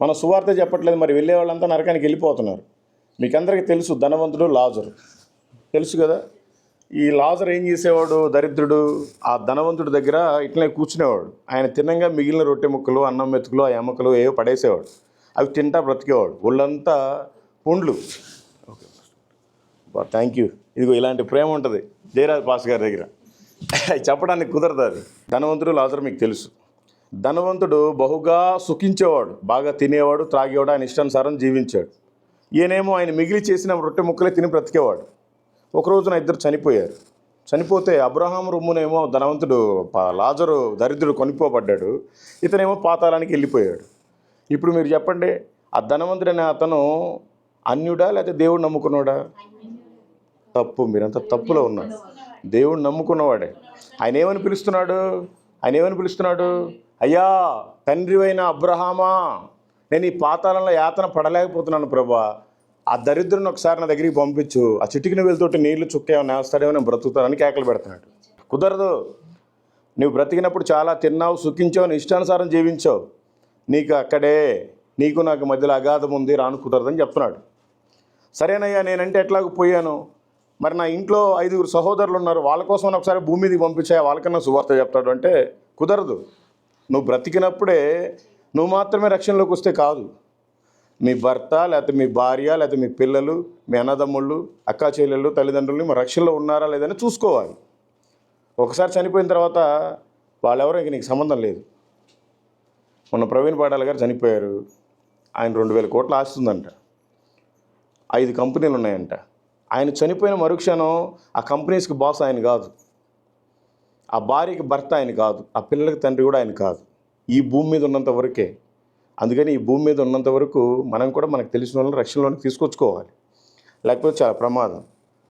మన సువార్త చెప్పట్లేదు, మరి వెళ్ళే వాళ్ళంతా నరకానికి వెళ్ళిపోతున్నారు. మీకు అందరికీ తెలుసు, ధనవంతుడు లాజరు తెలుసు కదా. ఈ లాజరు ఏం చేసేవాడు? దరిద్రుడు ఆ ధనవంతుడి దగ్గర ఇట్లనే కూర్చునేవాడు. ఆయన తినంగా మిగిలిన రొట్టె ముక్కలు, అన్నం మెతుకులు, ఆ ఎముకలు ఏవో పడేసేవాడు. అవి తింటా బ్రతికేవాడు. ఒళ్ళంతా పుండ్లు. Thank you. ఇదిగో ఇలాంటి ప్రేమ ఉంటుంది జయరాజ్ పాస్ గారి దగ్గర. చెప్పడానికి కుదరదు అది. ధనవంతుడు లాజరు మీకు తెలుసు. ధనవంతుడు బహుగా సుఖించేవాడు, బాగా తినేవాడు, త్రాగేవాడు, ఆయన ఇష్టానుసారం జీవించాడు. ఈయనేమో ఆయన మిగిలి చేసిన రొట్టె ముక్కలే తిని బ్రతికేవాడు. ఒక రోజున ఇద్దరు చనిపోయారు. చనిపోతే అబ్రహాం రొమ్మునేమో ధనవంతుడు లాజరు దరిద్రుడు కొనిపోబడ్డాడు. ఇతనేమో పాతాళానికి వెళ్ళిపోయాడు. ఇప్పుడు మీరు చెప్పండి, ఆ ధనవంతుడనే అతను అన్యుడా లేకపోతే దేవుడు నమ్ముకున్నాడా? తప్పు. మీరంతా తప్పులో ఉన్నారు. దేవుడు నమ్ముకున్నవాడే. ఆయన ఏమని పిలుస్తున్నాడు? అయ్యా తండ్రివైన అబ్రహామా, నేను ఈ పాతాళంలో యాతన పడలేకపోతున్నాను ప్రభా, ఆ దరిద్రుని ఒకసారి నా దగ్గరికి పంపించు, ఆ చిటికిన వెళ్తుంటే నీళ్లు చుక్కేమో నేస్తాడేమో, నేను బ్రతుకుతానని కేకలు పెడుతున్నాడు. కుదరదు. నువ్వు బ్రతికినప్పుడు చాలా తిన్నావు, సుఖించావు, నీ ఇష్టానుసారం జీవించావు. నీకు అక్కడే నీకు నాకు మధ్యలో అగాధం ఉంది, రాను కుదరదని చెప్తున్నాడు. సరేనయ్యా, నేనంటే ఎట్లాగో పోయాను, మరి నా ఇంట్లో 5 సహోదరులు ఉన్నారు, వాళ్ళ కోసం ఒకసారి భూమి మీదకి పంపించాయా, వాళ్ళకన్నా సువార్త చెప్తాడు అంటే కుదరదు. నువ్వు బ్రతికినప్పుడే నువ్వు మాత్రమే రక్షణలోకి వస్తే కాదు, మీ భర్త లేకపోతే మీ భార్య లేకపోతే మీ పిల్లలు, మీ అన్నదమ్ముళ్ళు, అక్కా చెల్లెళ్ళు, తల్లిదండ్రులు మరి రక్షణలో ఉన్నారా లేదని చూసుకోవాలి. ఒకసారి చనిపోయిన తర్వాత వాళ్ళెవరో ఇంక నీకు సంబంధం లేదు. మొన్న ప్రవీణ్ పాడాల గారు చనిపోయారు. ఆయన 2000 కోట్ల ఆస్తుందంట, 5 కంపెనీలు ఉన్నాయంట. ఆయన చనిపోయిన మరుక్షణం ఆ కంపెనీస్కి బాస్ ఆయన కాదు, ఆ భార్యకి భర్త ఆయన కాదు, ఆ పిల్లలకి తండ్రి కూడా ఆయన కాదు. ఈ భూమి మీద ఉన్నంత వరకే. అందుకని ఈ భూమి మీద ఉన్నంత వరకు మనం కూడా మనకు తెలిసిన వాళ్ళని రక్షణలోకి తీసుకొచ్చుకోవాలి, లేకపోతే చాలా ప్రమాదం.